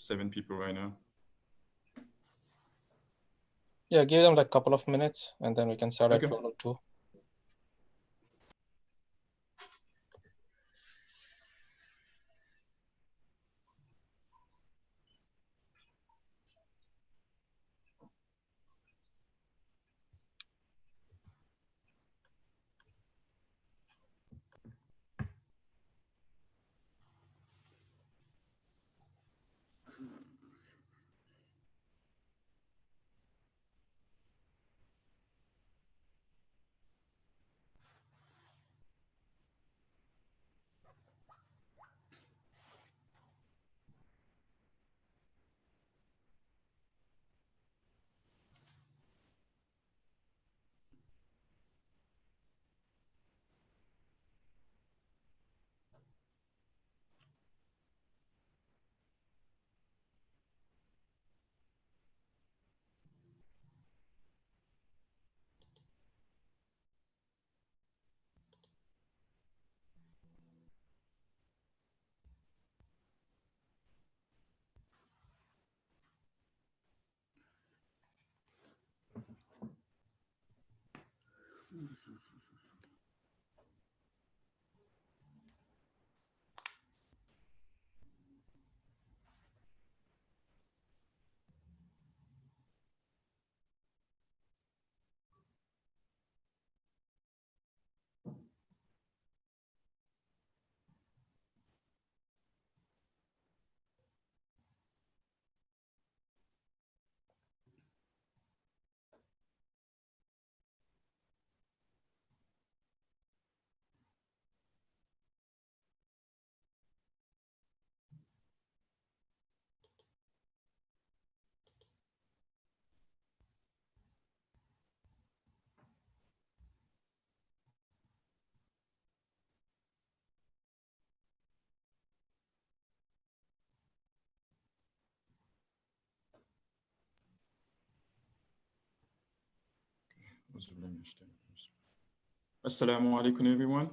7 people right now. Yeah, give them like a couple of minutes and then we can start Okay. at 12:02. Assalamu alaikum, everyone.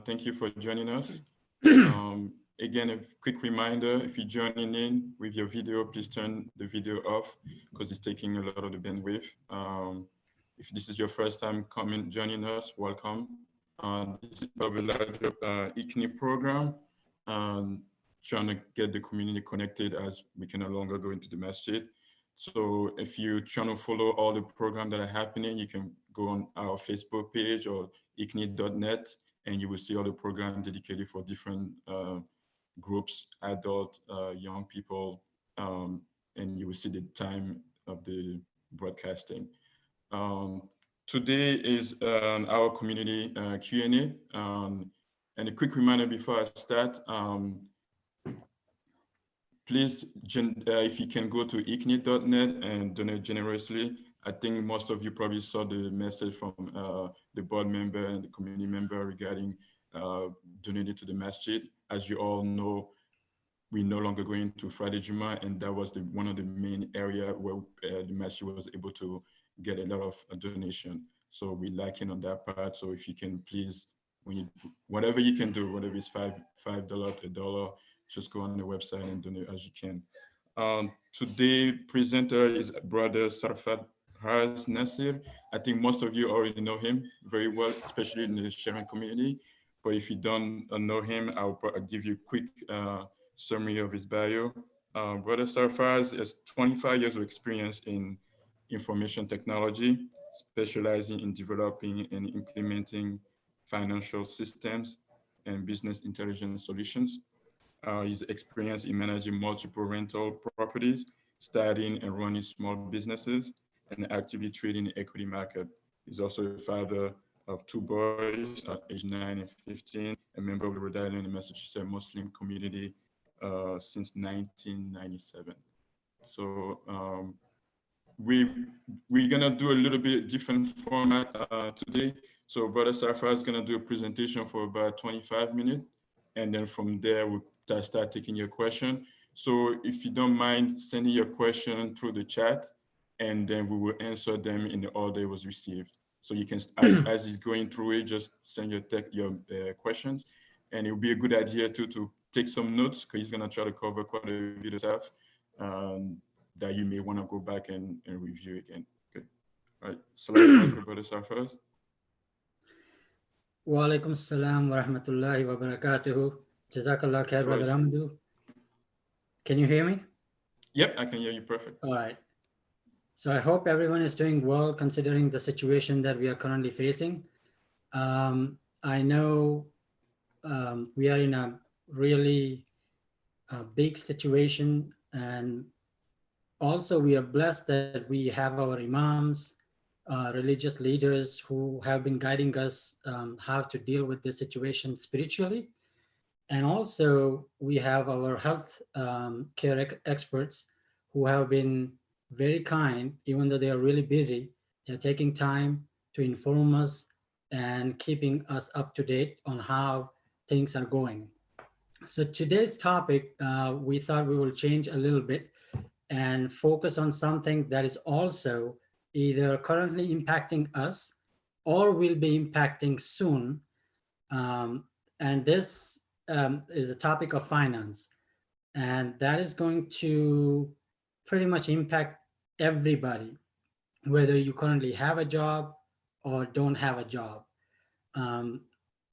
Thank you for joining us. Again, a quick reminder, if you're joining in with your video, please turn the video off because it's taking a lot of the bandwidth. If this is your first time joining us, welcome. This is part of a larger ICNI program, trying to get the community connected as we can no longer go into the masjid. So if you're trying to follow all the programs that are happening, you can go on our Facebook page or icni.net, and you will see all the programs dedicated for different groups, adult, young people, and you will see the time of the broadcasting. Today is our community Q&A. And a quick reminder before I start, please, if you can go to icni.net and donate generously. I think most of you probably saw the message from the board member and the community member regarding donating to the masjid. As you all know, we're no longer going to Friday Juma, and that was one of the main area where the masjid was able to get a lot of donation. So we're lacking on that part. So if you can please, whatever you can do, whether it's $5, $1, just go on the website and donate as you can. Today presenter is brother Sarfaraz Nasir. I think most of you already know him very well, especially in the sharing community. But if you don't know him, I'll give you a quick summary of his bio. Brother Sarfaraz has 25 years of experience in information technology, specializing in developing and implementing financial systems and business intelligence solutions. His experience in managing multiple rental properties, starting and running small businesses, and actively trading the equity market. He's also a father of 2 boys, aged 9 and 15, a member of the Rhode Island and Massachusetts Muslim community since 1997. So we're gonna do a little bit different format today. So Brother Sarfar is gonna do a presentation for about 25 minutes, and then from there we'll start taking your question. So if you don't mind sending your question through the chat, and then we will answer them in the order it was received. So you can, as he's going through it, just send your questions, and it would be a good idea to take some notes because he's gonna try to cover quite a bit of stuff. that you may want to go back and review again. Okay. All right. Assalamu alaikum, brother Sarfaraz. Wa alaikum salam wa rahmatullahi wa barakatuhu. Jazakallah khair, Brother Hamdu. Can you hear me? Yep, I can hear you perfect. All right. So I hope everyone is doing well considering the situation that we are currently facing. I know we are in a really big situation, and also we are blessed that we have our imams, religious leaders who have been guiding us how to deal with this situation spiritually. And also we have our health care experts who have been very kind, even though they are really busy. They're taking time to inform us and keeping us up to date on how things are going. So today's topic, we thought we will change a little bit and focus on something that is also either currently impacting us or will be impacting soon. And this is a topic of finance. And that is going to pretty much impact everybody, whether you currently have a job or don't have a job.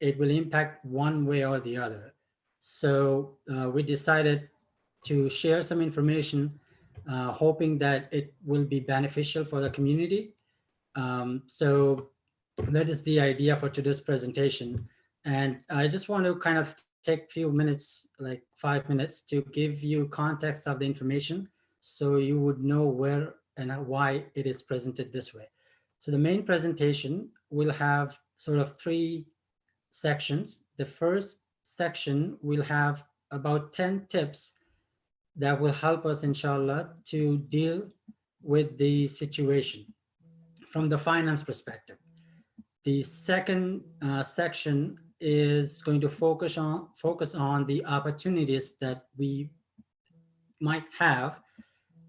It will impact one way or the other. So we decided to share some information, hoping that it will be beneficial for the community. So that is the idea for today's presentation. And I just want to kind of take a few minutes, like 5 minutes, to give you context of the information so you would know where and why it is presented this way. So the main presentation will have sort of 3 sections. The first section will have about 10 tips that will help us, inshallah, to deal with the situation from the finance perspective. The second section is going to focus on the opportunities that we might have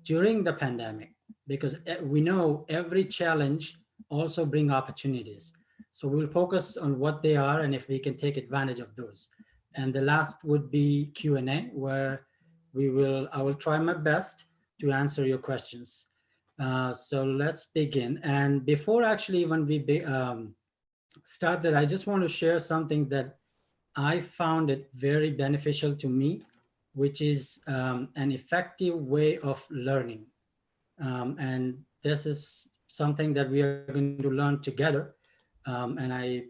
during the pandemic, because we know every challenge also bring opportunities. So we'll focus on what they are and if we can take advantage of those. And the last would be Q&A, where I will try my best to answer your questions. So let's begin. And before actually when we start that, I just want to share something that I found it very beneficial to me, which is an effective way of learning. And this is something that we are going to learn together. And I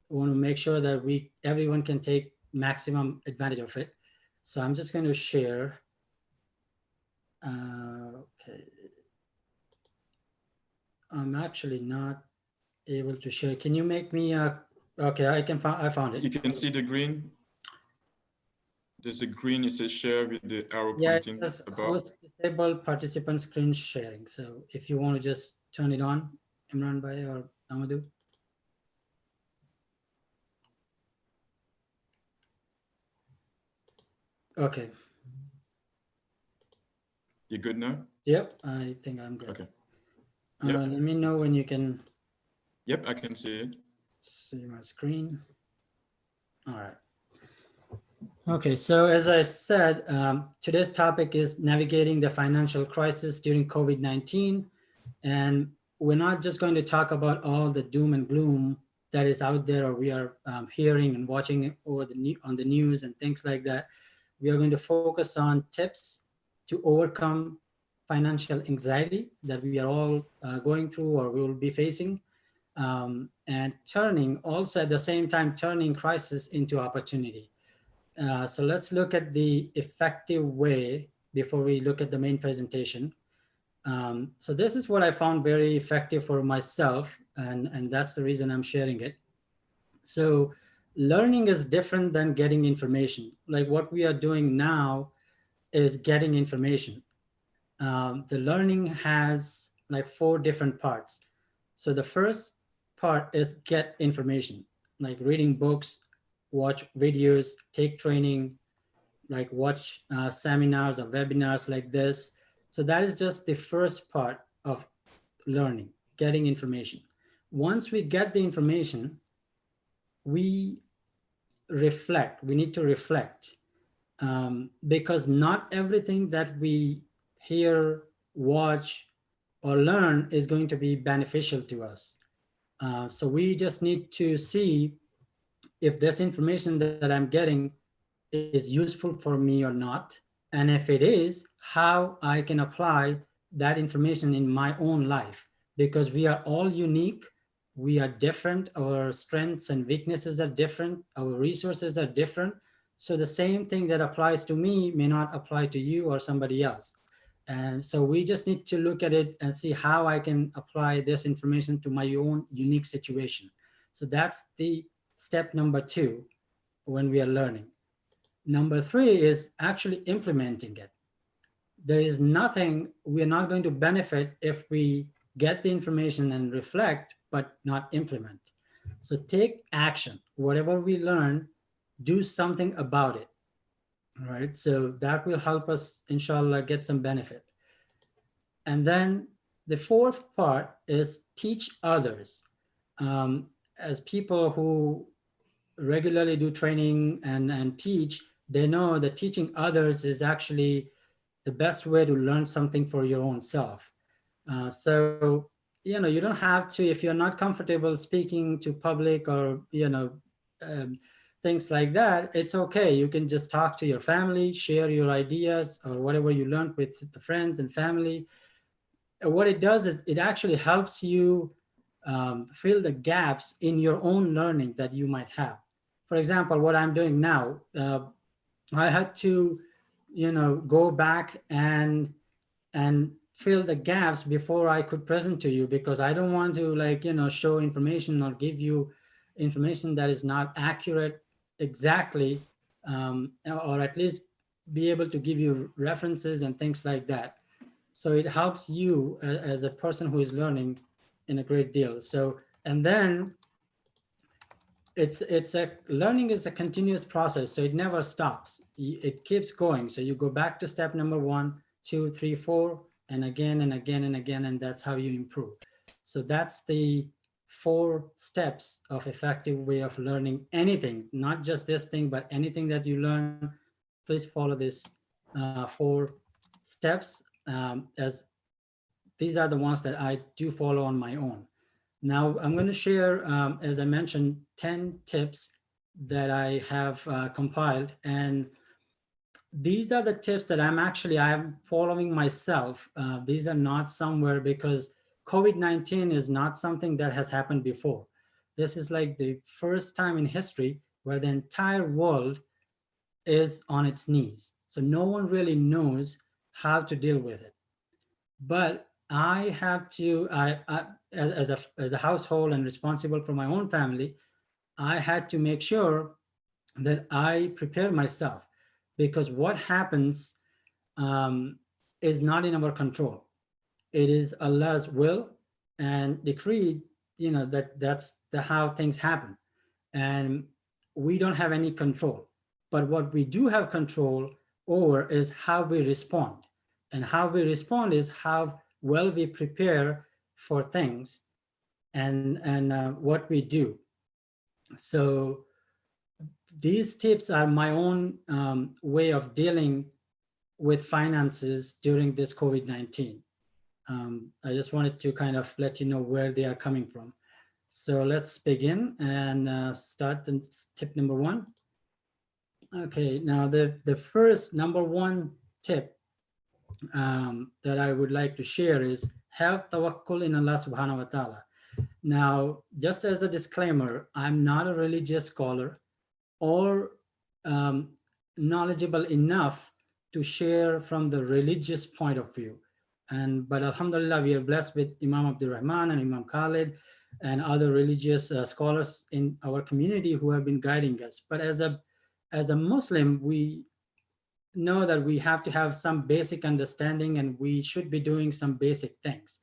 want to make sure that everyone can take maximum advantage of it. So I'm just going to share. Okay. I'm actually not able to share. Can you make me okay, I found it. You can see the green. There's a green, it says share with the arrow pointing above. Host disable participant screen sharing. So if you want to just turn it on, Imran Bhai or Amadou. Okay. You good now? Yep, I think I'm good. Okay. Yep. Let me know when you can. Yep, I can see it. See my screen. All right. Okay, so as I said, today's topic is navigating the financial crisis during COVID-19. And we're not just going to talk about all the doom and gloom that is out there, or we are hearing and watching on the news and things like that. We are going to focus on tips to overcome financial anxiety that we are all going through or we will be facing, and also at the same time, turning crisis into opportunity. So let's look at the effective way before we look at the main presentation. So this is what I found very effective for myself, and that's the reason I'm sharing it. So learning is different than getting information. Like what we are doing now is getting information. The learning has like 4 different parts. So the first part is get information, like reading books, watch videos, take training, like watch seminars or webinars like this. So that is just the first part of learning, getting information. Once we get the information, we need to reflect, because not everything that we hear, watch, or learn is going to be beneficial to us. So we just need to see if this information that I'm getting is useful for me or not. And if it is, how I can apply that information in my own life, because we are all unique. We are different. Our strengths and weaknesses are different. Our resources are different. So the same thing that applies to me may not apply to you or somebody else. And so we just need to look at it and see how I can apply this information to my own unique situation. So that's the step number 2 when we are learning. Number 3 is actually implementing it. There is nothing, we are not going to benefit if we get the information and reflect, but not implement. So take action. Whatever we learn, do something about it. All right. So that will help us, inshallah, get some benefit. And then the 4th part is teach others. As people who regularly do training and teach, they know that teaching others is actually the best way to learn something for your own self. So, you don't have to, if you're not comfortable speaking to public or, things like that, it's okay. You can just talk to your family, share your ideas or whatever you learned with the friends and family. What it does is it actually helps you fill the gaps in your own learning that you might have. For example, what I'm doing now, I had to, go back and fill the gaps before I could present to you, because I don't want to show information or give you information that is not accurate exactly, or at least be able to give you references and things like that. So it helps you as a person who is learning in a great deal. So, and then learning is a continuous process, so it never stops. It keeps going. So you go back to step number 1, 2, 3, 4, and again and again and again, and that's how you improve. So that's the 4 steps of effective way of learning anything, not just this thing, but anything that you learn. Please follow this 4 steps, as these are the ones that I do follow on my own. Now I'm going to share, as I mentioned, 10 tips that I have compiled, and these are the tips that I'm following myself. These are not somewhere, because COVID-19 is not something that has happened before. This is like the first time in history where the entire world is on its knees. So no one really knows how to deal with it. But I have to, as a household and responsible for my own family, I had to make sure that I prepare myself, because what happens is not in our control. It is Allah's will and decree, that's how things happen. And we don't have any control. But what we do have control over is how we respond. And how we respond is how well we prepare for things and what we do. So these tips are my own way of dealing with finances during this COVID-19. I just wanted to kind of let you know where they are coming from. So let's begin and start tip number 1. Okay, now the first number 1 tip that I would like to share is have tawakkul in Allah subhanahu wa ta'ala. Now, just as a disclaimer, I'm not a religious scholar or knowledgeable enough to share from the religious point of view. But alhamdulillah, we are blessed with Imam Abdul Rahman and Imam Khalid and other religious scholars in our community who have been guiding us. But as a Muslim, we know that we have to have some basic understanding, and we should be doing some basic things.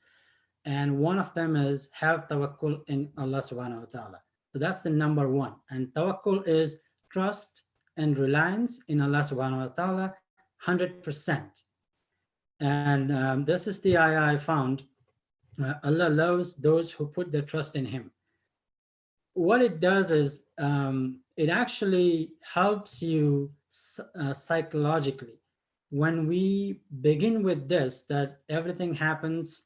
And one of them is have tawakkul in Allah subhanahu wa ta'ala. So that's the number 1. And tawakkul is trust and reliance in Allah subhanahu wa ta'ala 100%. And this is the ayah I found. Allah loves those who put their trust in Him. What it does is it actually helps you psychologically. when we begin with this, that everything happens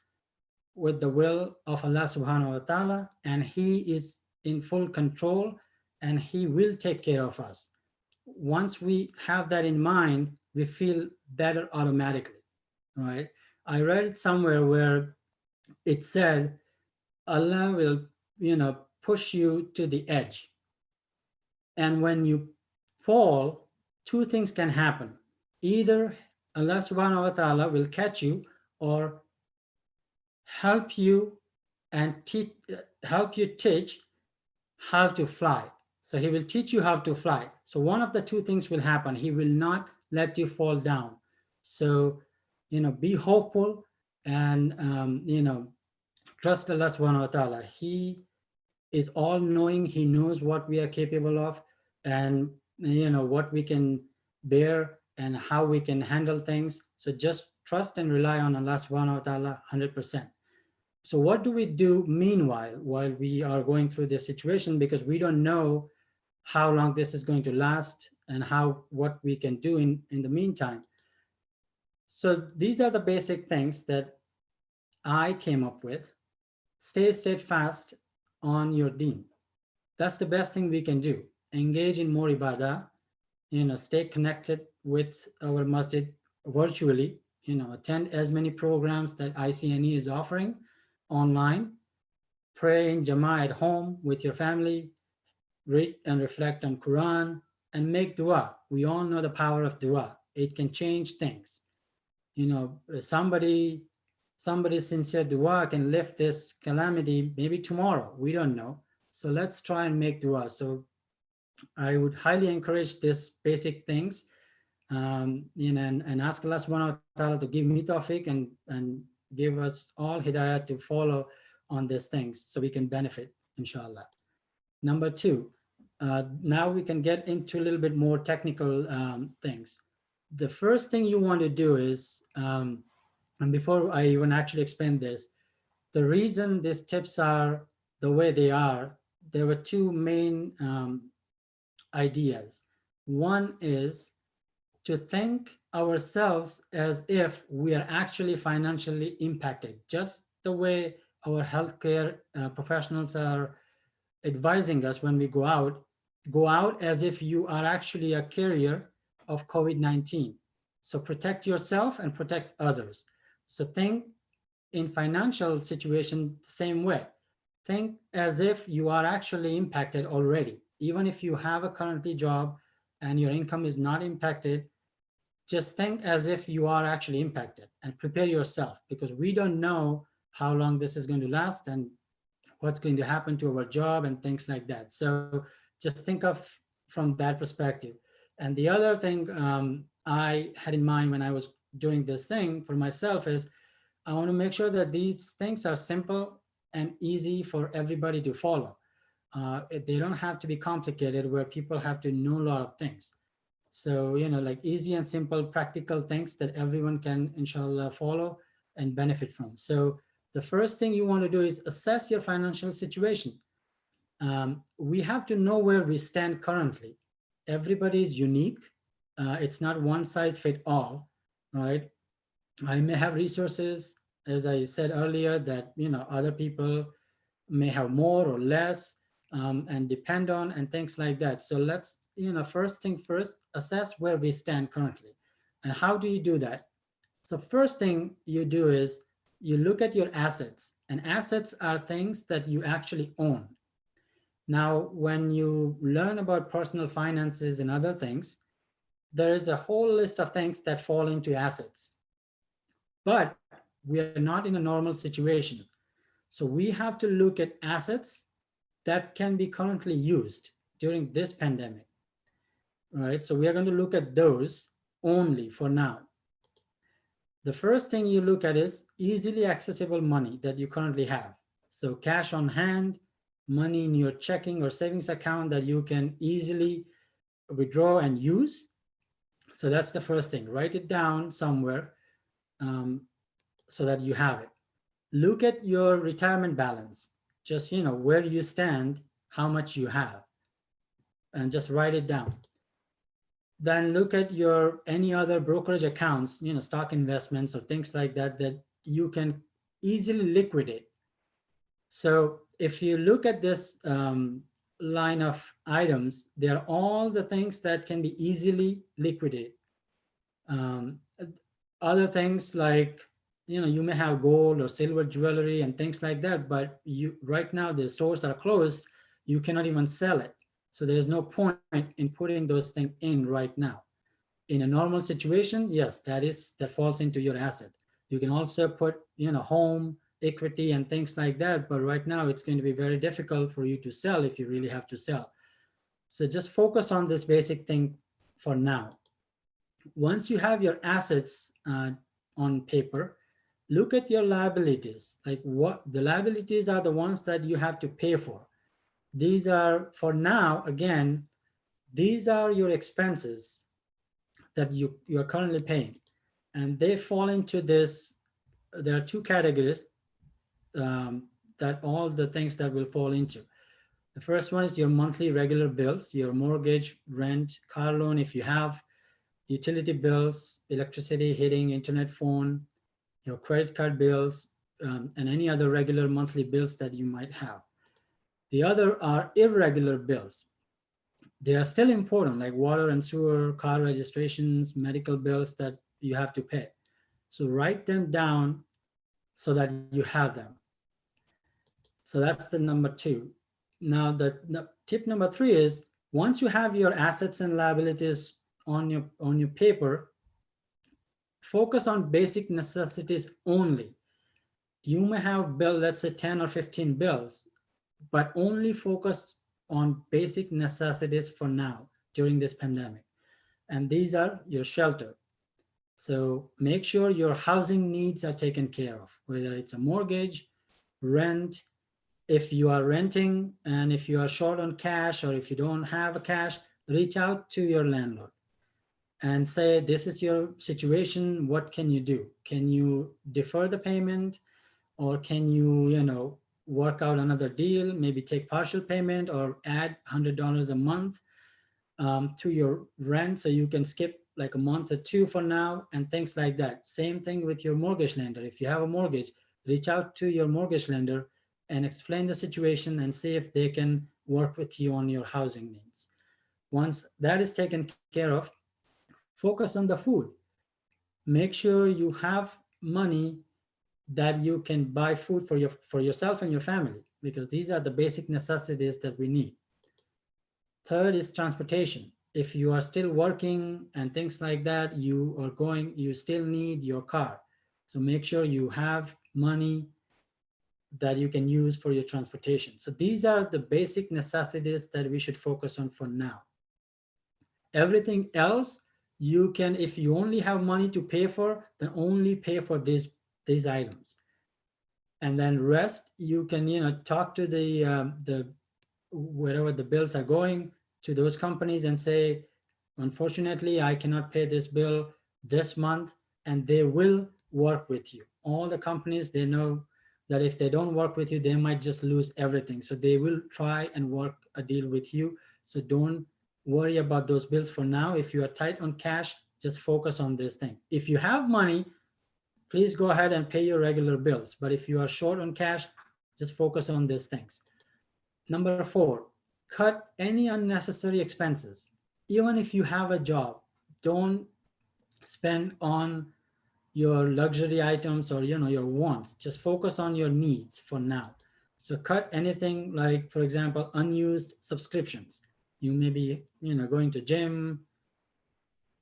with the will of Allah subhanahu wa ta'ala, and He is in full control and He will take care of us. Once we have that in mind, we feel better automatically, right? I read it somewhere where it said, Allah will, push you to the edge. And when you fall, two things can happen. Either Allah subhanahu wa ta'ala will catch you or help you and help you teach how to fly. So He will teach you how to fly. So one of the two things will happen. He will not let you fall down. So, be hopeful and, trust Allah subhanahu wa ta'ala. He is all knowing. He knows what we are capable of and, what we can bear and how we can handle things. So just trust and rely on Allah subhanahu wa ta'ala 100%. So what do we do meanwhile, while we are going through this situation, because we don't know how long this is going to last and what we can do in the meantime. So these are the basic things that I came up with. Stay steadfast on your deen. That's the best thing we can do. Engage in more ibadah, stay connected with our masjid virtually, attend as many programs that ICNE is offering online, pray in Jama'ah at home with your family, read and reflect on Quran, and make dua. We all know the power of dua. It can change things. Somebody's sincere dua can lift this calamity maybe tomorrow. We don't know. So let's try and make dua. So I would highly encourage these basic things, and ask Allah subhanahu wa ta'ala to give me tawfiq and give us all hidayah to follow on these things so we can benefit, inshallah. Number two, now we can get into a little bit more technical things. The first thing you want to do is, and before I even actually explain this, the reason these tips are the way they are, there were two main ideas. One is to think ourselves as if we are actually financially impacted, just the way our healthcare professionals are advising us when we go out as if you are actually a carrier of COVID-19. So protect yourself and protect others. So think in financial situation the same way. Think as if you are actually impacted already. Even if you have a currently job and your income is not impacted, just think as if you are actually impacted and prepare yourself, because we don't know how long this is going to last and what's going to happen to our job and things like that. So just think of from that perspective. And the other thing I had in mind when I was doing this thing for myself is I want to make sure that these things are simple and easy for everybody to follow. They don't have to be complicated where people have to know a lot of things. So, like easy and simple practical things that everyone can, inshallah, follow and benefit from. So the first thing you want to do is assess your financial situation. We have to know where we stand currently. Everybody is unique. It's not one size fit all, right? I may have resources, as I said earlier, that, other people may have more or less, and depend on and things like that. So let's, first thing first, assess where we stand currently. And how do you do that? So first thing you do is you look at your assets, and assets are things that you actually own. Now, when you learn about personal finances and other things, there is a whole list of things that fall into assets. But we are not in a normal situation. So we have to look at assets that can be currently used during this pandemic, right? So we are going to look at those only for now. The first thing you look at is easily accessible money that you currently have. So cash on hand, money in your checking or savings account that you can easily withdraw and use. So that's the first thing. Write it down somewhere so that you have it. Look at your retirement balance. Just, where you stand, how much you have, and just write it down. then look at your any other brokerage accounts, stock investments or things like that, that you can easily liquidate. So if you look at this line of items, they're all the things that can be easily liquidated. Other things like, you may have gold or silver jewelry and things like that, but right now the stores are closed, you cannot even sell it. So there's no point in putting those things in right now. In a normal situation, yes, that falls into your asset. You can also put, home equity and things like that, but right now it's going to be very difficult for you to sell if you really have to sell. So just focus on this basic thing for now. Once you have your assets on paper, look at your liabilities. Like what the liabilities are, the ones that you have to pay for. These are, for now, again, these are your expenses that you're currently paying. And they fall into this, there are two categories that all the things that will fall into. The first one is your monthly regular bills, your mortgage, rent, car loan if you have, utility bills, electricity, heating, internet, phone, your credit card bills, and any other regular monthly bills that you might have. The other are irregular bills. They are still important, like water and sewer, car registrations, medical bills that you have to pay. So write them down so that you have them. So that's the number two. Now the tip number three is, once you have your assets and liabilities on your paper, focus on basic necessities only. You may have bill, let's say 10 or 15 bills, but only focus on basic necessities for now during this pandemic. And these are your shelter. So make sure your housing needs are taken care of, whether it's a mortgage, rent, if you are renting, and if you are short on cash, or if you don't have a cash, reach out to your landlord and say, this is your situation, what can you do? Can you defer the payment, or can you, work out another deal, maybe take partial payment or add $100 a month to your rent so you can skip like a month or two for now, and things like that. Same thing with your mortgage lender. If you have a mortgage, reach out to your mortgage lender and explain the situation and see if they can work with you on your housing needs. Once that is taken care of, focus on the food. Make sure you have money that you can buy food for yourself and your family, because these are the basic necessities that we need. Third is transportation. If you are still working and things like that, you still need your car. So make sure you have money that you can use for your transportation. So these are the basic necessities that we should focus on for now. Everything else, you can, if you only have money to pay for, then only pay for these items. And then rest, you can, talk to the wherever the bills are going, to those companies and say, unfortunately, I cannot pay this bill this month, and they will work with you. All the companies, they know that if they don't work with you, they might just lose everything. So they will try and work a deal with you. So don't worry about those bills for now. If you are tight on cash, just focus on this thing. If you have money, please go ahead and pay your regular bills. But if you are short on cash, just focus on these things. Number 4, cut any unnecessary expenses. Even if you have a job, don't spend on your luxury items or your wants. Just focus on your needs for now. So cut anything like, for example, unused subscriptions. You may be going to gym,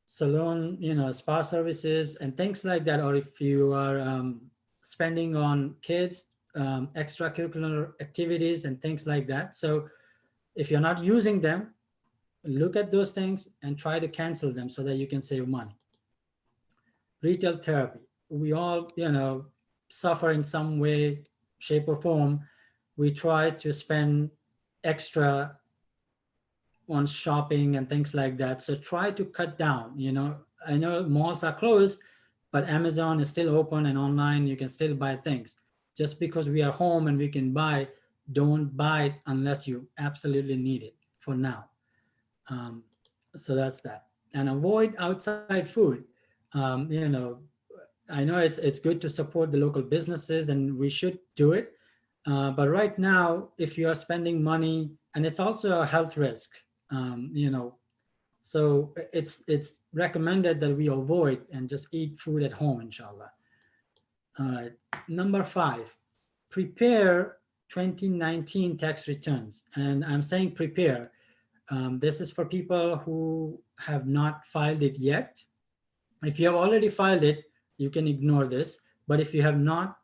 salon, spa services and things like that. Or if you are spending on kids, extracurricular activities and things like that. So if you're not using them, look at those things and try to cancel them so that you can save money. Retail therapy. We all, suffer in some way, shape or form. We try to spend extra on shopping and things like that. So try to cut down, I know malls are closed, but Amazon is still open and online, you can still buy things. Just because we are home and we can buy, don't buy it unless you absolutely need it for now. So that's that. and avoid outside food. You know, I know it's good to support the local businesses, and we should do it. But right now, if you are spending money, and it's also a health risk, you know, so it's recommended that we avoid and just eat food at home, inshallah. All right. Number 5, prepare 2019 tax returns. And I'm saying prepare. This is for people who have not filed it yet. If you have already filed it, you can ignore this. But if you have not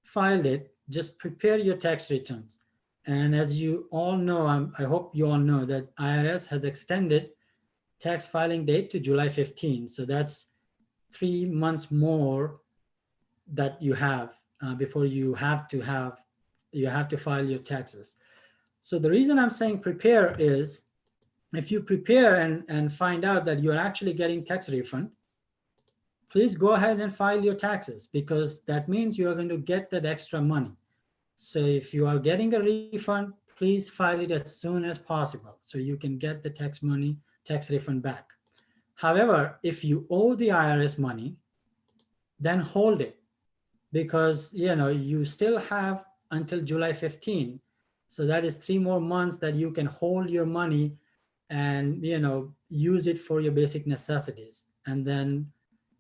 filed it, just prepare your tax returns. And as you all know, I hope you all know that IRS has extended tax filing date to July 15. So that's 3 months more that you have before you have to file your taxes. So the reason I'm saying prepare is, if you prepare and find out that you're actually getting tax refund, please go ahead and file your taxes, because that means you are going to get that extra money. So if you are getting a refund, please file it as soon as possible so you can get the tax refund back. However, if you owe the IRS money, then hold it, because you still have until July 15. So that is 3 more months that you can hold your money and use it for your basic necessities. And then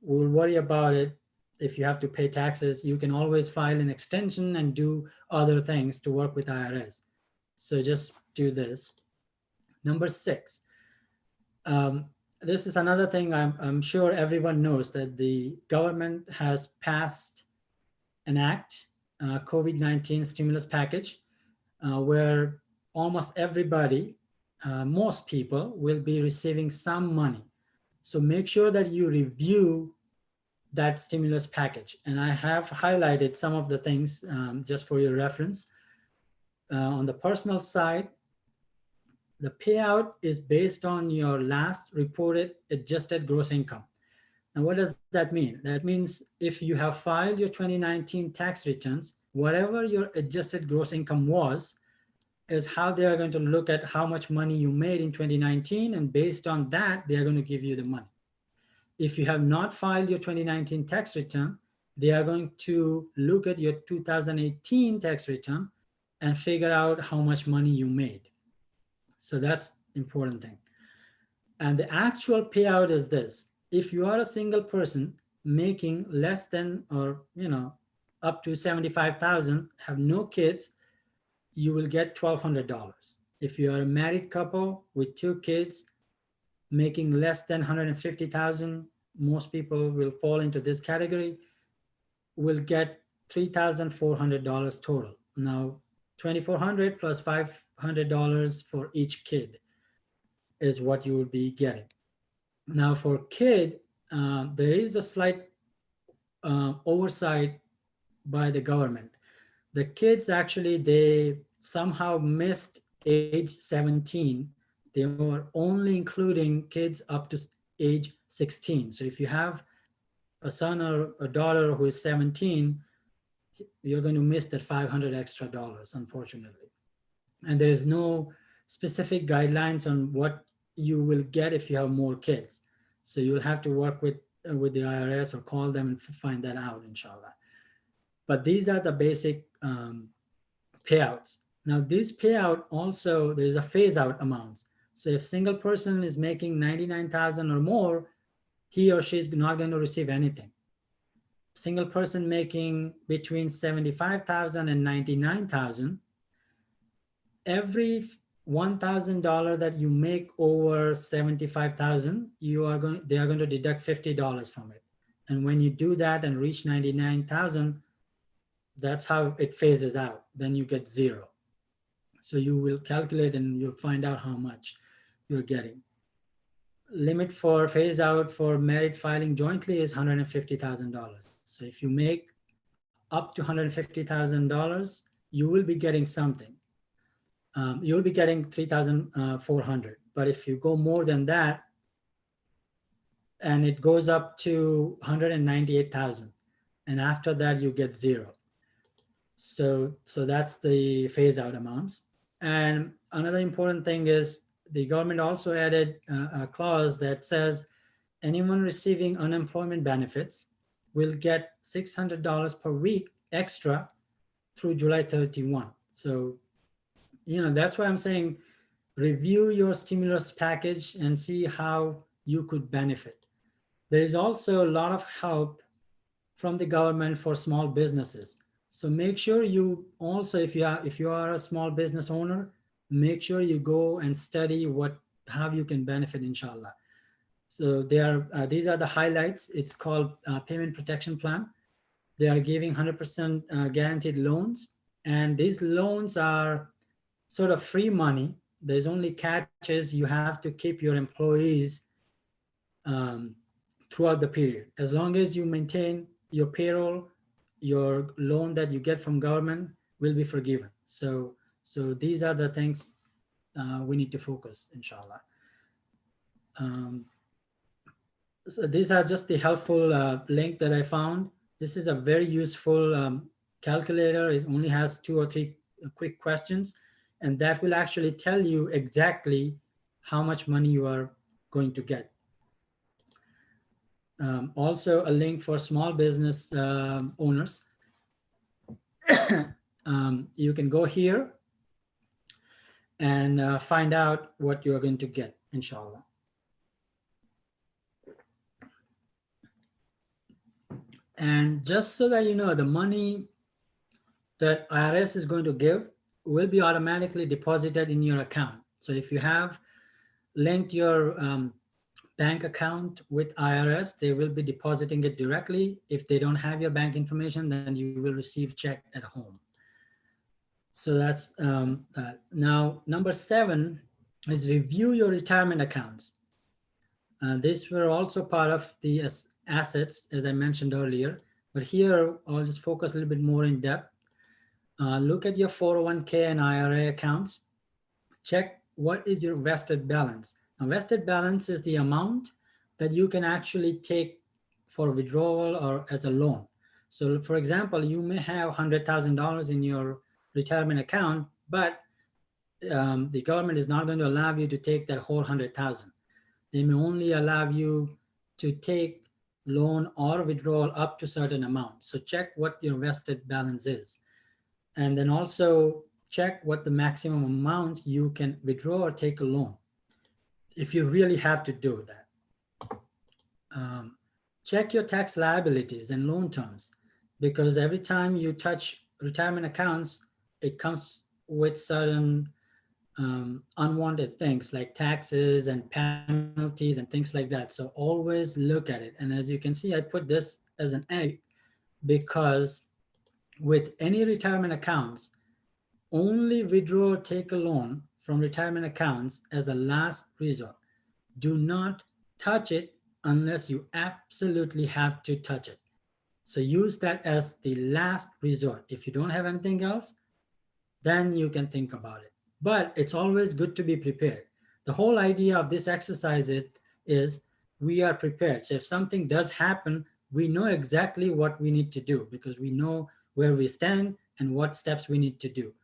we'll worry about it. If you have to pay taxes, you can always file an extension and do other things to work with IRS. So just do this. Number 6. This is another thing I'm sure everyone knows, that the government has passed an act, COVID-19 stimulus package, where almost everybody, most people will be receiving some money. So make sure that you review that stimulus package. And I have highlighted some of the things just for your reference. On the personal side, the payout is based on your last reported adjusted gross income. Now, what does that mean? That means if you have filed your 2019 tax returns, whatever your adjusted gross income was, is how they are going to look at how much money you made in 2019. And based on that, they are going to give you the money. If you have not filed your 2019 tax return, they are going to look at your 2018 tax return and figure out how much money you made. So that's the important thing. And the actual payout is this. If you are a single person making less than or up to 75,000, have no kids, you will get $1,200. If you are a married couple with 2 kids making less than 150,000, most people will fall into this category, will get $3,400 total. Now, $2,400 plus $500 for each kid is what you will be getting. Now for kid, there is a slight oversight by the government. The kids actually, they somehow missed age 17. They were only including kids up to age 16. So if you have a son or a daughter who is 17, you're going to miss that $500 extra, unfortunately. And there is no specific guidelines on what you will get if you have more kids. So you'll have to work with the IRS or call them and find that out, inshallah. But these are the basic payouts. Now this payout also, there is a phase out amounts. So if single person is making 99,000 or more, he or she is not going to receive anything. Single person making between 75,000 and 99,000, every $1,000 that you make over 75,000, they are going to deduct $50 from it. And when you do that and reach 99,000, that's how it phases out. Then you get 0. So you will calculate and you'll find out how much you're getting. Limit for phase out for married filing jointly is $150,000. So if you make up to $150,000, you will be getting something. You'll be getting $3,400. But if you go more than that, and it goes up to $198,000, and after that you get 0. So that's the phase out amounts. And another important thing is the government also added a clause that says anyone receiving unemployment benefits will get $600 per week extra through July 31. So, that's why I'm saying review your stimulus package and see how you could benefit. There is also a lot of help from the government for small businesses. So make sure you also, if you are a small business owner, make sure you go and study how you can benefit, inshallah. So these are the highlights. It's called Payment Protection Plan. They are giving 100% guaranteed loans, and these loans are sort of free money. There's only catches. You have to keep your employees throughout the period. As long as you maintain your payroll, your loan that you get from government will be forgiven. So these are the things we need to focus, inshallah. So these are just the helpful link that I found. This is a very useful calculator. It only has 2 or 3 quick questions, and that will actually tell you exactly how much money you are going to get. Also a link for small business owners. You can go here and find out what you're going to get, inshallah. And just so that you know, the money that IRS is going to give will be automatically deposited in your account. So if you have linked your bank account with IRS, they will be depositing it directly. If they don't have your bank information, then you will receive check at home. So that's now number 7 is review your retirement accounts. These were also part of the assets, as I mentioned earlier, but here I'll just focus a little bit more in depth. Look at your 401k and IRA accounts. Check what is your vested balance. Now, vested balance is the amount that you can actually take for withdrawal or as a loan. So for example, you may have $100,000 in your retirement account, but the government is not going to allow you to take that whole 100,000. They may only allow you to take loan or withdrawal up to certain amount. So check what your vested balance is. And then also check what the maximum amount you can withdraw or take a loan, if you really have to do that. Check your tax liabilities and loan terms, because every time you touch retirement accounts, it comes with certain unwanted things like taxes and penalties and things like that. So always look at it. And as you can see, I put this as an A because with any retirement accounts, only withdraw or take a loan from retirement accounts as a last resort. Do not touch it unless you absolutely have to touch it. So use that as the last resort. If you don't have anything else, then you can think about it. But it's always good to be prepared. The whole idea of this exercise is we are prepared. So if something does happen, we know exactly what we need to do because we know where we stand and what steps we need to do.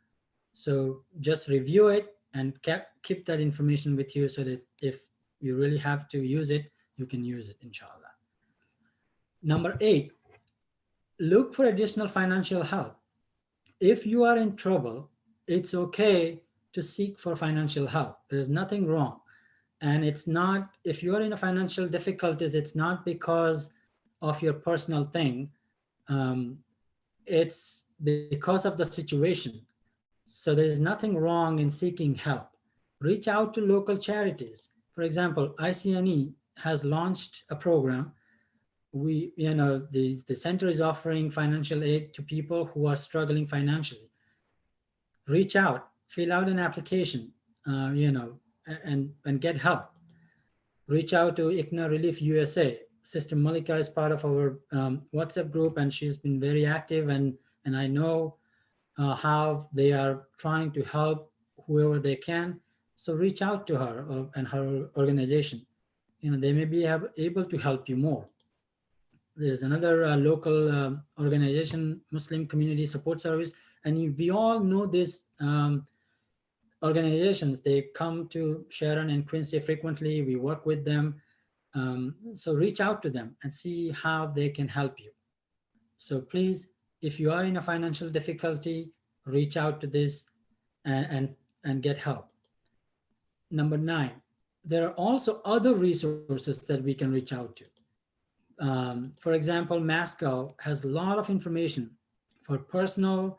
So just review it and keep that information with you so that if you really have to use it, you can use it, inshallah. Number 8, look for additional financial help. If you are in trouble, it's okay to seek for financial help. There's nothing wrong. And it's not, if you're in a financial difficulties, it's not because of your personal thing. It's because of the situation. So there is nothing wrong in seeking help. Reach out to local charities. For example, ICNE has launched a program. The center is offering financial aid to people who are struggling financially. Reach out, fill out an application, and get help. Reach out to ICNA Relief USA. Sister Malika is part of our WhatsApp group, and she's been very active, and I know how they are trying to help whoever they can. So reach out to her and her organization. They may be able to help you more. There's another local organization, Muslim Community Support Service, and we all know this organizations, they come to Sharon and Quincy frequently. We work with them. So reach out to them and see how they can help you. So please, if you are in a financial difficulty, reach out to this and get help. Number 9, there are also other resources that we can reach out to. For example, Masco has a lot of information for personal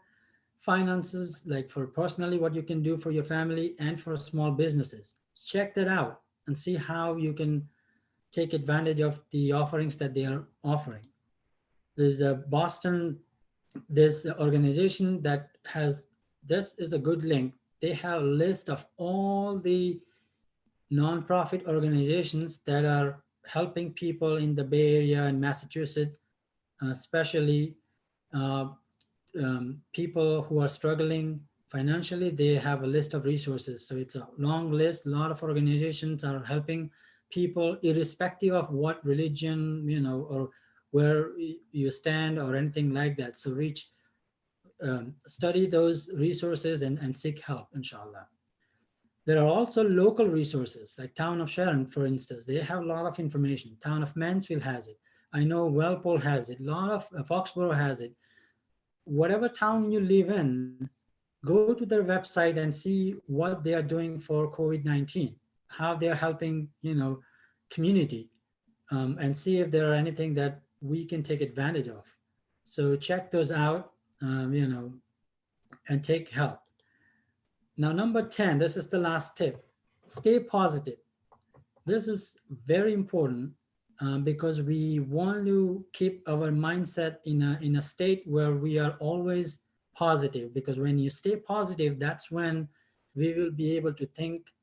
finances, like for personally what you can do for your family and for small businesses. Check that out and see how you can take advantage of the offerings that they are offering. There's a Boston, this organization that has, this is a good link. They have a list of all the nonprofit organizations that are helping people in the Bay Area and Massachusetts, especially people who are struggling financially. They have a list of resources. So it's a long list. A lot of organizations are helping people irrespective of what religion, or where you stand or anything like that. So study those resources and seek help, inshallah. There are also local resources like Town of Sharon, for instance. They have a lot of information. Town of Mansfield has it. I know Walpole has it. A lot of Foxborough has it. Whatever town you live in, go to their website and see what they are doing for COVID-19, how they are helping, community, and see if there are anything that we can take advantage of. So check those out, and take help. Now, number 10, this is the last tip. Stay positive. This is very important because we want to keep our mindset in a state where we are always positive, because when you stay positive, that's when we will be able to think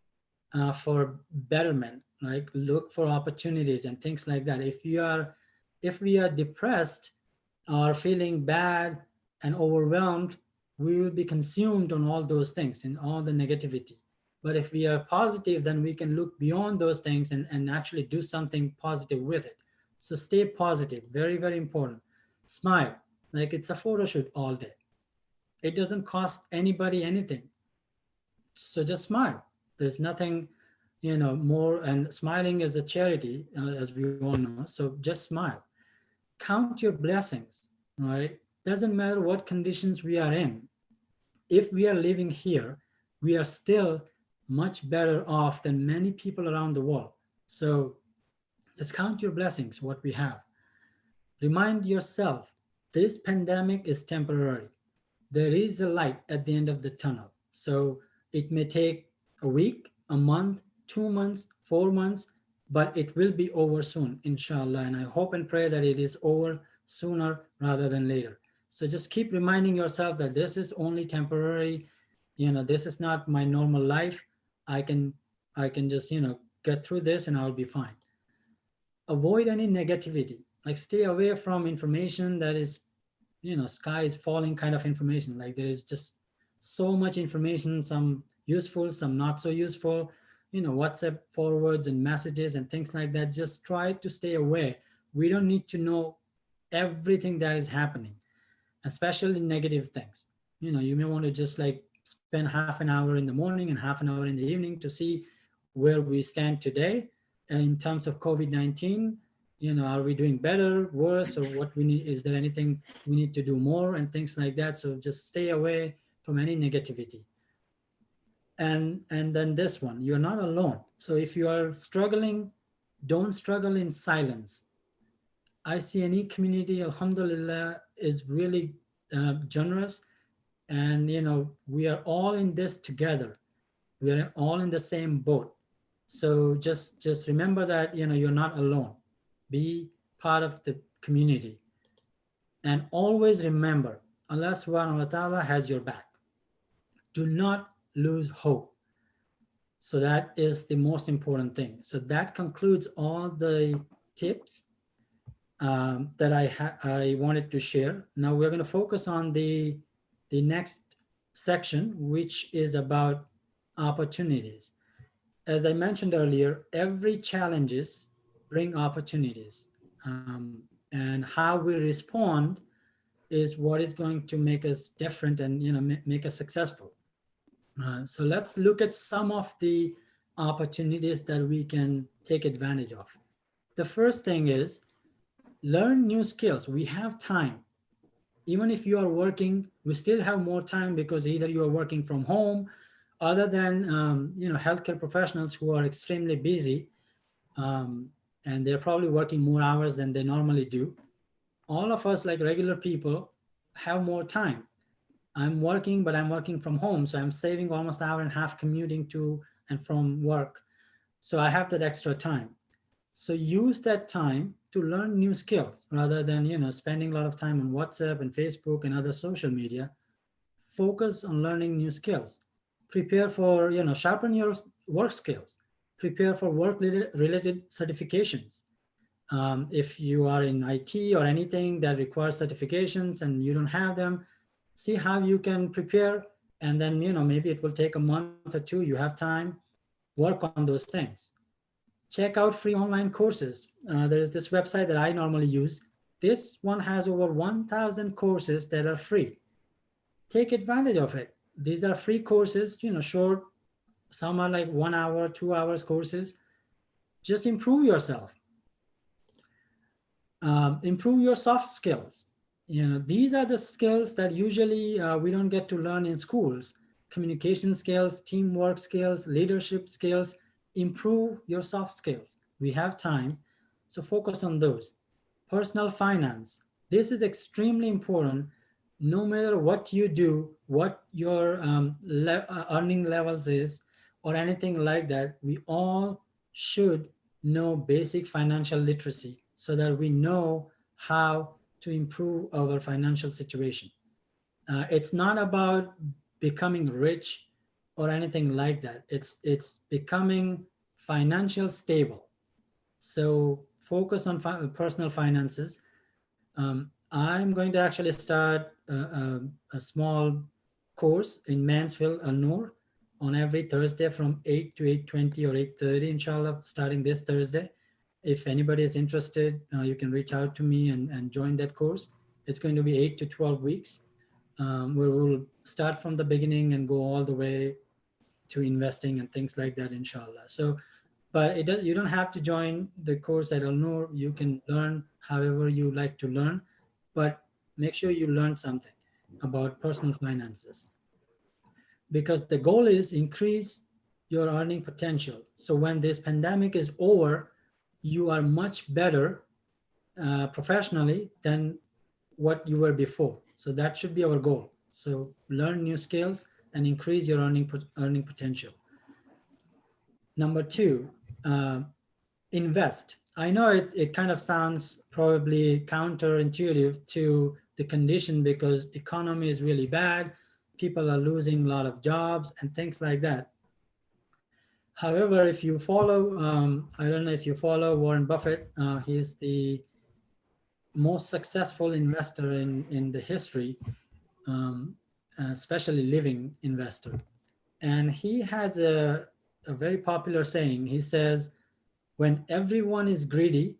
for betterment, like look for opportunities and things like that. If we are depressed or feeling bad and overwhelmed, we will be consumed on all those things and all the negativity. But if we are positive, then we can look beyond those things and actually do something positive with it. So stay positive, very, very important. Smile, like it's a photo shoot all day. It doesn't cost anybody anything. So just smile. There's nothing, more, and smiling is a charity, as we all know. So just smile. Count your blessings, right? Doesn't matter what conditions we are in. If we are living here, we are still much better off than many people around the world. So just count your blessings, what we have. Remind yourself, this pandemic is temporary. There is a light at the end of the tunnel. So it may take a week, a month, 2 months, 4 months, but it will be over soon, inshallah. And I hope and pray that it is over sooner rather than later. So just keep reminding yourself that this is only temporary. This is not my normal life. I can just, get through this and I'll be fine. Avoid any negativity, like stay away from information that is, sky is falling kind of information. Like there is just so much information, some useful, some not so useful, WhatsApp forwards and messages and things like that. Just try to stay away. We don't need to know everything that is happening, especially negative things. You may want to just like spend half an hour in the morning and half an hour in the evening to see where we stand today in terms of COVID-19. Are we doing better, worse, or what we need? Is there anything we need to do more and things like that? So just stay away from any negativity. And then this one, you're not alone. So if you are struggling, don't struggle in silence. ICNE community, alhamdulillah, is really generous. And, we are all in this together. We are all in the same boat. So just remember that, you're not alone. Be part of the community. And always remember, Allah subhanahu wa ta'ala has your back. Do not lose hope. So that is the most important thing. So that concludes all the tips that I wanted to share. Now we're going to focus on the next section, which is about opportunities. As I mentioned earlier, every challenges bring opportunities, and how we respond is what is going to make us different and make us successful. So let's look at some of the opportunities that we can take advantage of. The first thing is learn new skills. We have time. Even if you are working, we still have more time because either you are working from home, other than healthcare professionals who are extremely busy, and they're probably working more hours than they normally do. All of us, like regular people, have more time. I'm working, but I'm working from home, so I'm saving almost an hour and a half commuting to and from work. So I have that extra time. So use that time to learn new skills rather than spending a lot of time on WhatsApp and Facebook and other social media. Focus on learning new skills. Prepare for sharpen your work skills. Prepare for work related certifications. If you are in IT or anything that requires certifications and you don't have them, see how you can prepare, and then maybe it will take a month or two. You have time, work on those things. Check out free online courses. There is this website that I normally use. This one has over 1,000 courses that are free. Take advantage of it. These are free courses, short. Some are like 1 hour, 2 hours courses. Just improve yourself. Improve your soft skills. These are the skills that usually we don't get to learn in schools. Communication skills, teamwork skills, leadership skills. Improve your soft skills. We have time, so focus on those. Personal finance. This is extremely important. No matter what you do, what your earning levels is, or anything like that, we all should know basic financial literacy so that we know how to improve our financial situation. It's not about becoming rich or anything like that. It's becoming financial stable. So focus on personal finances. I'm going to actually start a small course in Mansfield, Al-Noor, on every Thursday from 8 to 8:20 or 8:30, inshallah, starting this Thursday. If anybody is interested, you can reach out to me and join that course. It's going to be 8 to 12 weeks, where we'll start from the beginning and go all the way to investing and things like that, inshallah. So, but you don't have to join the course at Al-Noor. You can learn however you like to learn, but make sure you learn something about personal finances, because the goal is increase your earning potential. So when this pandemic is over, you are much better professionally than what you were before. So that should be our goal. So learn new skills and increase your earning potential. Number two, invest. I know it kind of sounds probably counterintuitive to the condition because economy is really bad. People are losing a lot of jobs and things like that. However, if you follow, I don't know if you follow Warren Buffett, he is the most successful investor in the history, especially living investor. And he has a very popular saying. He says, when everyone is greedy,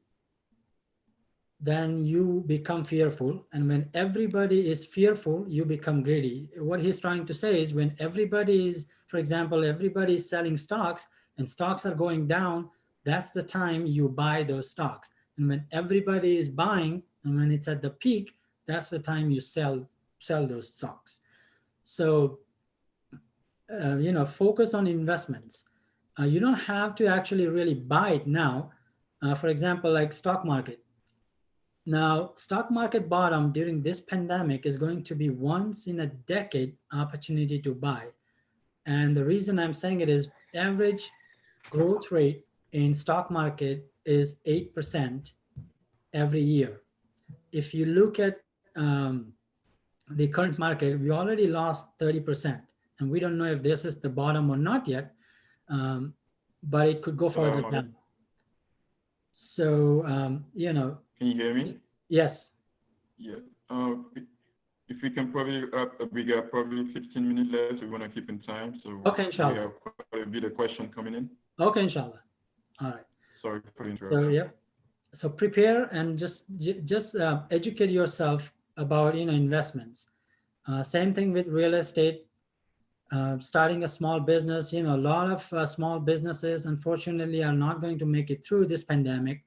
then you become fearful. And when everybody is fearful, you become greedy. What he's trying to say is when everybody is, for example, everybody is selling stocks and stocks are going down, that's the time you buy those stocks. And when everybody is buying and when it's at the peak, that's the time you sell those stocks. So, focus on investments. You don't have to actually really buy it now. For example, like stock market. Now, stock market bottom during this pandemic is going to be once in a decade opportunity to buy. And the reason I'm saying it is average growth rate in stock market is 8% every year. If you look at the current market, we already lost 30%. And we don't know if this is the bottom or not yet, but it could go further down. So, Can you hear me? Yes. Yeah. If we can probably, we got probably 15 minutes left. We want to keep in time. So okay, inshallah. We have quite a bit of question coming in. Okay, inshallah. All right. Sorry for the interruption. So, yep. So prepare and just educate yourself about investments. Same thing with real estate. starting a small business. A lot of small businesses, unfortunately, are not going to make it through this pandemic.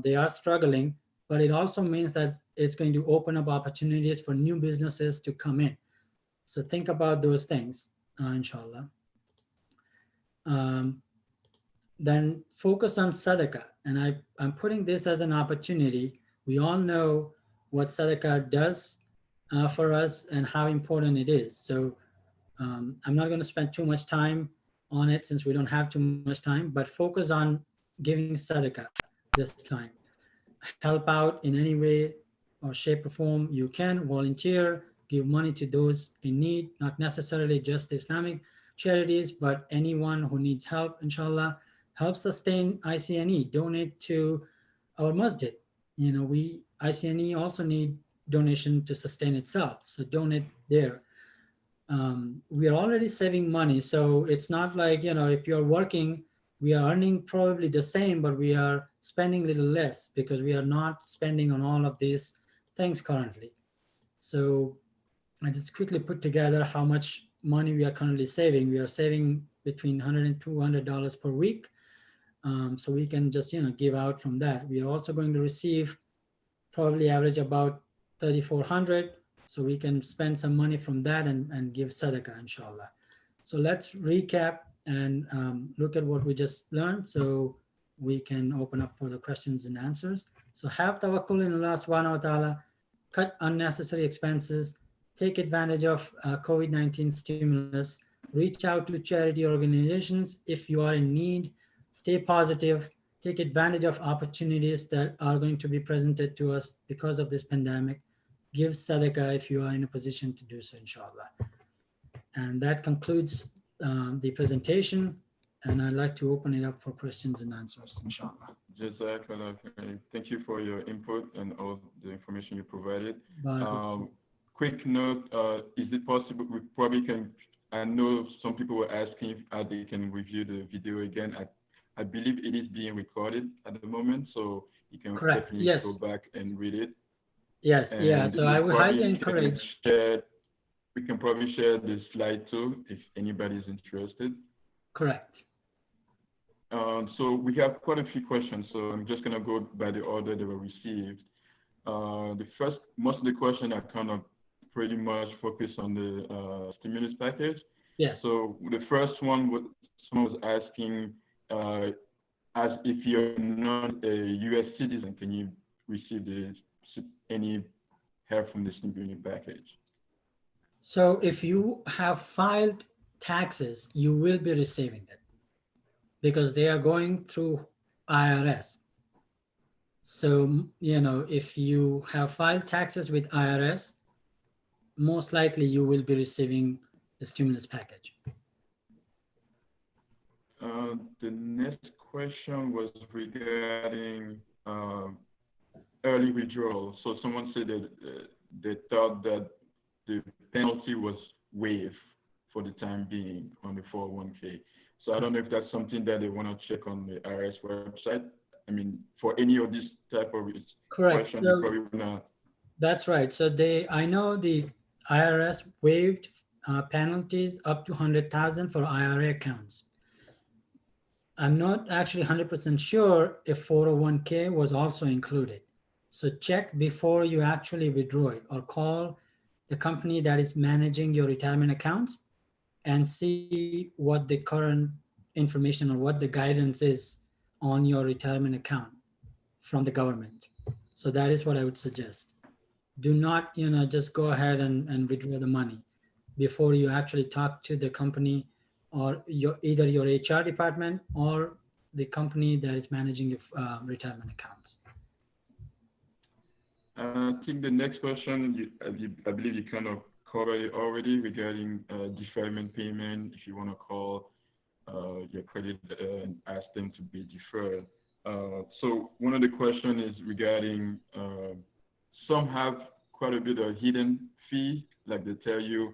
They are struggling, but it also means that it's going to open up opportunities for new businesses to come in. So think about those things, inshallah. Then focus on sadaqah. And I'm putting this as an opportunity. We all know what sadaqah does for us and how important it is. So I'm not going to spend too much time on it since we don't have too much time, but focus on giving sadaqah this time. Help out in any way or shape or form you can, volunteer, give money to those in need, not necessarily just Islamic charities, but anyone who needs help, inshallah. Help sustain ICNE, donate to our masjid. ICNE also need donation to sustain itself, so donate there. We are already saving money, so it's not like, if you're working, we are earning probably the same, but we are spending a little less because we are not spending on all of these things currently. So I just quickly put together how much money we are currently saving. We are saving between $100 and $200 per week. So we can just, give out from that. We are also going to receive probably average about 3,400. So we can spend some money from that and give sadaqah, inshallah. So let's recap and look at what we just learned so we can open up for the questions and answers. So have tawakkul in Allah subhanahu wa ta'ala, cut unnecessary expenses, take advantage of COVID-19 stimulus, reach out to charity organizations if you are in need, stay positive, take advantage of opportunities that are going to be presented to us because of this pandemic, give sadaqah if you are in a position to do so, inshallah. And that concludes the presentation, and I'd like to open it up for questions and answers, inshallah. Jazakallah. Thank you for your input and all the information you provided. Quick note, is it possible, we probably can, I know some people were asking if they can review the video again. I believe it is being recorded at the moment, so you can definitely go back and read it. Yes, and yeah, so I would highly encourage. We can probably share the slide too, if anybody is interested. Correct. So we have quite a few questions, so I'm just gonna go by the order they were received. Most of the questions are kind of pretty much focused on the stimulus package. Yes. So the first one, someone was asking, as if you're not a U.S. citizen, can you receive any help from the stimulus package? So if you have filed taxes, you will be receiving it because they are going through IRS. So, if you have filed taxes with IRS, most likely you will be receiving the stimulus package. The next question was regarding early withdrawal. So someone said that they thought that the penalty was waived for the time being on the 401k. So I don't know if that's something that they want to check on the IRS website. I mean, for any of these type of questions, So, probably wanna... That's right. So I know the IRS waived penalties up to 100,000 for IRA accounts. I'm not actually 100% sure if 401k was also included. So check before you actually withdraw it, or call the company that is managing your retirement accounts and see what the current information or what the guidance is on your retirement account from the government. So that is what I would suggest. Do not, just go ahead and withdraw the money before you actually talk to the company or either your HR department or the company that is managing your retirement accounts. I think the next question, I believe you kind of covered it already regarding deferment payment, if you want to call your credit and ask them to be deferred. So one of the questions is regarding, some have quite a bit of hidden fee, like they tell you,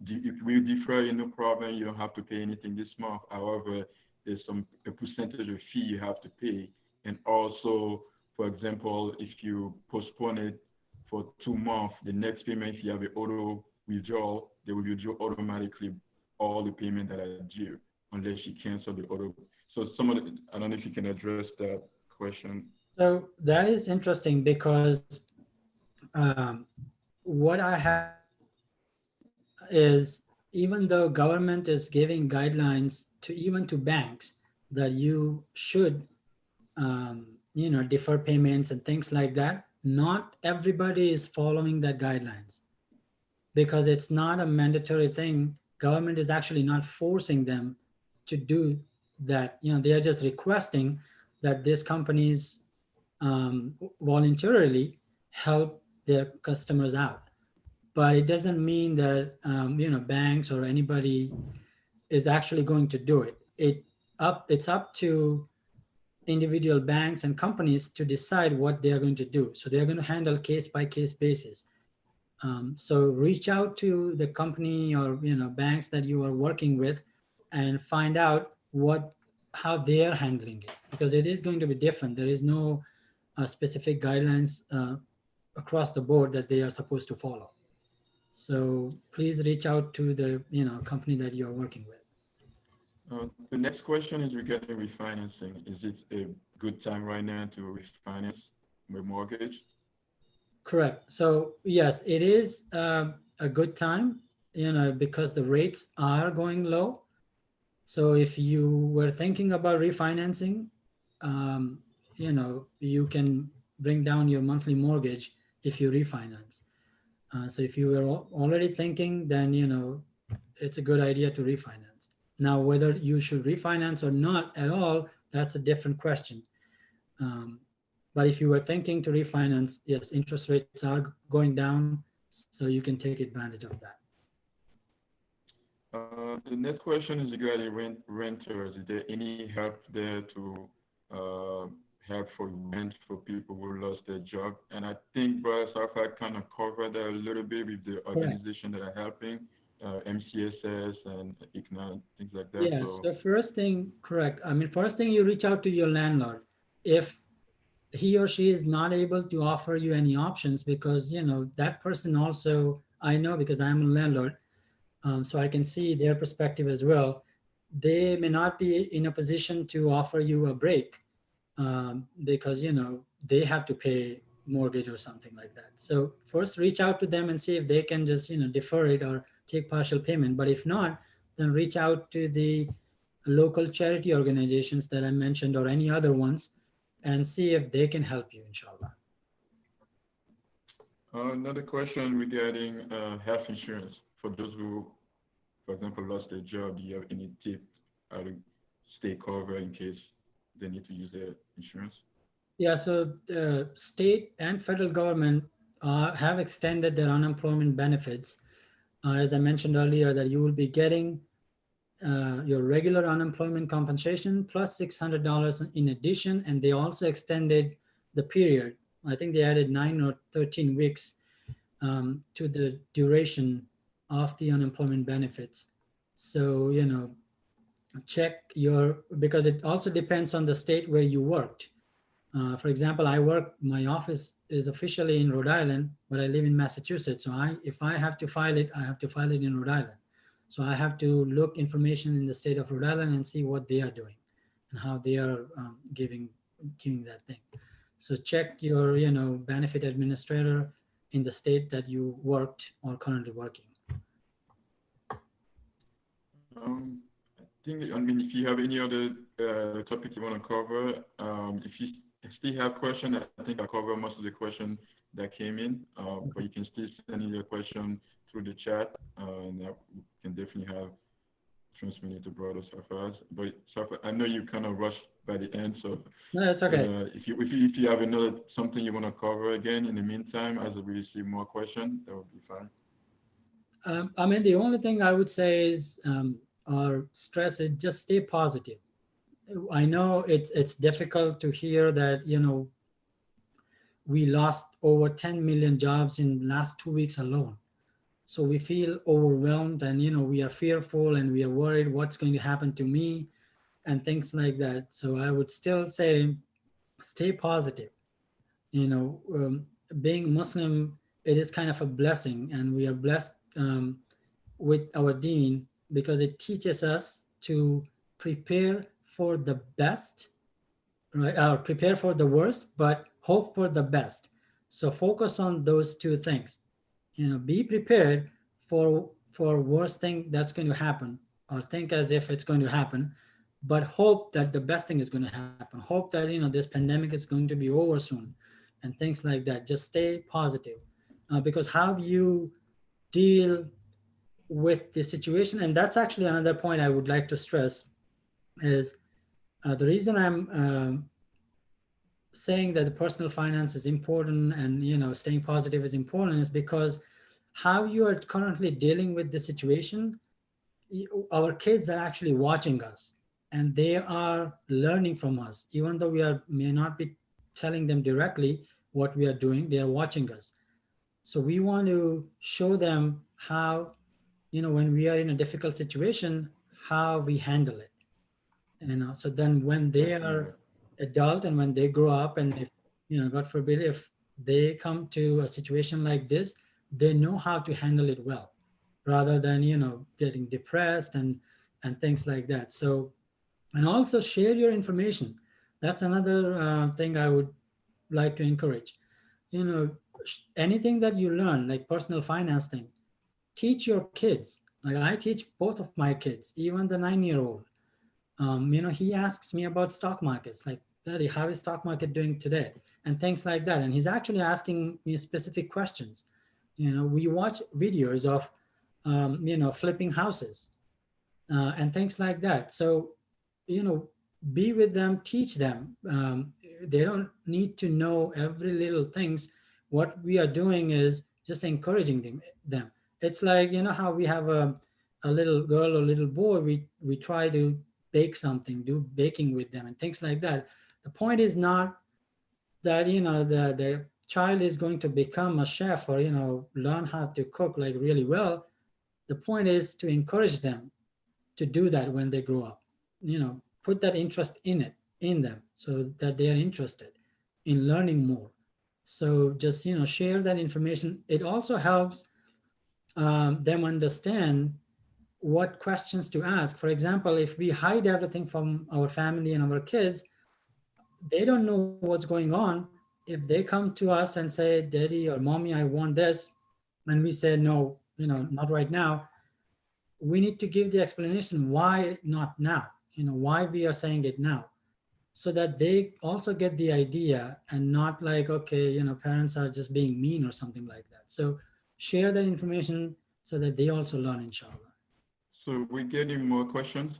if we defer you, no problem, you don't have to pay anything this month. However, there's a percentage of fee you have to pay. And also, for example, if you postpone it for 2 months, the next payment, if you have an auto withdrawal, they will withdraw automatically all the payment that are due unless she cancel the auto. So I don't know if you can address that question. So that is interesting because what I have is, even though government is giving guidelines to even to banks that you should defer payments and things like that, not everybody is following that guidelines because it's not a mandatory thing. Government is actually not forcing them to do that. They are just requesting that these companies voluntarily help their customers out. But it doesn't mean that banks or anybody is actually going to do it. It's up to individual banks and companies to decide what they are going to do. So they're going to handle case by case basis. So reach out to the company or banks that you are working with and find out how they are handling it, because it is going to be different. There is no specific guidelines across the board that they are supposed to follow. So please reach out to the company that you're working with. The next question is regarding refinancing. Is it a good time right now to refinance my mortgage? Correct. So yes, it is a good time, because the rates are going low. So if you were thinking about refinancing, you can bring down your monthly mortgage if you refinance. So if you were already thinking, then it's a good idea to refinance. Now, whether you should refinance or not at all, that's a different question. But if you were thinking to refinance, yes, interest rates are going down, so you can take advantage of that. The next question is regarding renters. Is there any help there to help for rent for people who lost their job? And I think Brother Sarfaraz kind of covered that a little bit with the organization that are helping, MCSS and ICNA, things like that. Yeah, so first thing, correct. I mean, first thing, you reach out to your landlord. If he or she is not able to offer you any options, because that person also, I know because I'm a landlord, so I can see their perspective as well. They may not be in a position to offer you a break because they have to pay mortgage or something like that. So first reach out to them and see if they can just defer it or take partial payment. But if not, then reach out to the local charity organizations that I mentioned or any other ones and see if they can help you, inshallah. Another question regarding health insurance for those who, for example, lost their job. Do you have any tip how to stay covered in case they need to use their insurance? Yeah, so the state and federal government have extended their unemployment benefits. As I mentioned earlier, that you will be getting your regular unemployment compensation plus $600 in addition, and they also extended the period. I think they added 9 or 13 weeks to the duration of the unemployment benefits. So, check because it also depends on the state where you worked. For example, my office is officially in Rhode Island, but I live in Massachusetts. So if I have to file it, I have to file it in Rhode Island. So I have to look information in the state of Rhode Island and see what they are doing and how they are giving that thing. So check your, benefit administrator in the state that you worked or currently working. If you have any other topic you want to cover, if you still have questions, I think I covered most of the questions that came in, but you can still send in your question through the chat, and we can definitely have transmitted to Brother Sarfaraz. But Sarfaraz, I know you kind of rushed by the end, so no, that's okay. If you have something you want to cover again in the meantime, as we receive more questions, that would be fine. The only thing I would say is, or stress is, just stay positive. I know it's difficult to hear that, we lost over 10 million jobs in last 2 weeks alone. So we feel overwhelmed and, we are fearful and we are worried what's going to happen to me and things like that. So I would still say, stay positive. Being Muslim, it is kind of a blessing, and we are blessed with our deen, because it teaches us to prepare for the best, right? Or prepare for the worst, but hope for the best. So focus on those two things. Be prepared for worst thing that's going to happen, or think as if it's going to happen, but hope that the best thing is going to happen. Hope that this pandemic is going to be over soon, and things like that. Just stay positive, because how you deal with the situation, and that's actually another point I would like to stress, is the reason I'm saying that the personal finance is important, and staying positive is important, is because how you are currently dealing with the situation, our kids are actually watching us, and they are learning from us. Even though may not be telling them directly what we are doing, they are watching us. So we want to show them how, when we are in a difficult situation, how we handle it. So then when they are adult, and when they grow up, and if, God forbid, if they come to a situation like this, they know how to handle it well, rather than, getting depressed and things like that. So, and also share your information. That's another thing I would like to encourage. Anything that you learn, like personal finance thing, teach your kids. Like, I teach both of my kids, even the 9-year-old. He asks me about stock markets, like, Daddy, how is stock market doing today? And things like that. And he's actually asking me specific questions. We watch videos of, flipping houses, and things like that. So, be with them, teach them. They don't need to know every little things. What we are doing is just encouraging them. It's like, how we have a little girl or little boy, we try to bake something, do baking with them and things like that. The point is not that, the child is going to become a chef, or, learn how to cook like really well. The point is to encourage them to do that when they grow up. Put that interest in them, so that they are interested in learning more. So just, share that information. It also helps them understand what questions to ask. For example, if we hide everything from our family and our kids, they don't know what's going on. If they come to us and say, Daddy or Mommy, I want this, and we say, no, not right now, we need to give the explanation why not now, why we are saying it now, so that they also get the idea, and not like, okay, parents are just being mean or something like that. So share that information so that they also learn, inshallah. So we're getting more questions.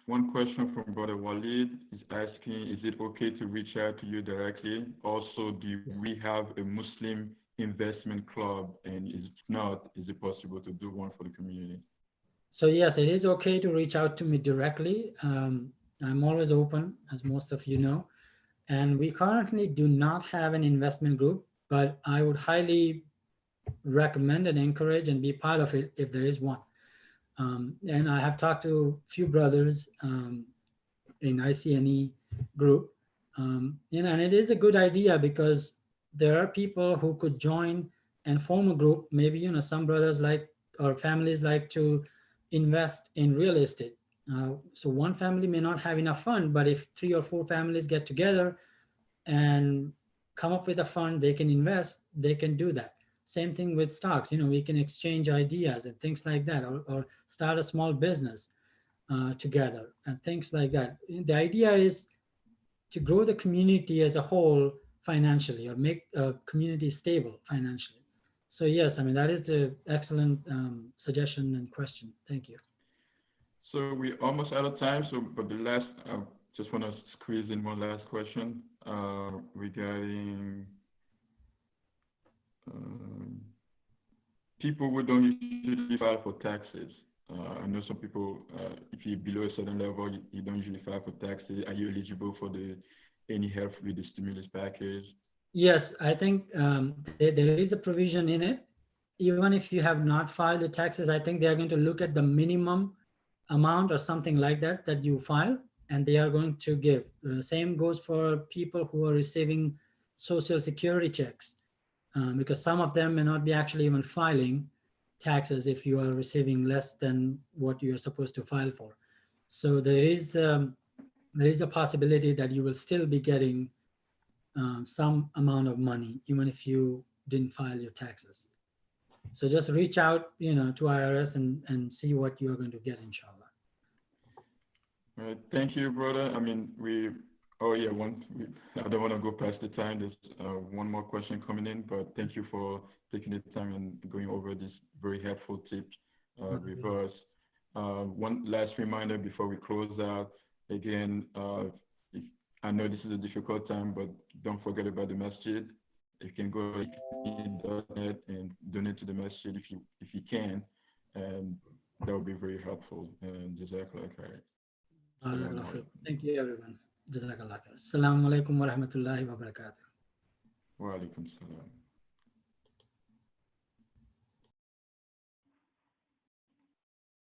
One question from Brother Walid is asking, is it okay to reach out to you directly? Also, do we have a Muslim investment club? And if not, is it possible to do one for the community? So yes, it is okay to reach out to me directly. I'm always open, as most of you know. And we currently do not have an investment group, but I would highly recommend and encourage and be part of it if there is one. And I have talked to a few brothers in ICNE group, and it is a good idea, because there are people who could join and form a group. Maybe, some brothers like, or families like to invest in real estate. So one family may not have enough fund, but if 3 or 4 families get together and come up with a fund, they can invest, they can do that. Same thing with stocks. We can exchange ideas and things like that, or start a small business together and things like that. The idea is to grow the community as a whole financially, or make a community stable financially. So yes, that is the excellent suggestion and question. Thank you. So we're almost out of time. So, but the last, just want to squeeze in one last question regarding people who don't usually file for taxes. I know some people, if you're below a certain level, you don't usually file for taxes. Are you eligible for any help with the stimulus package? Yes, I think there is a provision in it. Even if you have not filed the taxes, I think they are going to look at the minimum amount or something like that you file, and they are going to give. Same goes for people who are receiving social security checks, because some of them may not be actually even filing. taxes if you are receiving less than what you are supposed to file for. So there is a possibility that you will still be getting some amount of money, even if you didn't file your taxes. So just reach out, to IRS and see what you're going to get, inshallah. All right. Thank you, brother. I mean, I don't want to go past the time. There's one more question coming in, but thank you for taking the time and going over this very helpful tips with us. One last reminder before we close out. Again, I know this is a difficult time, but don't forget about the masjid. You can go to iknit.net and donate to the masjid if you can, and that would be very helpful. And jazakallah khair. Thank you, everyone. Jazakallah khair. Assalamu alaikum wa rahmatullahi wa barakatuh. Wa alaikum salam.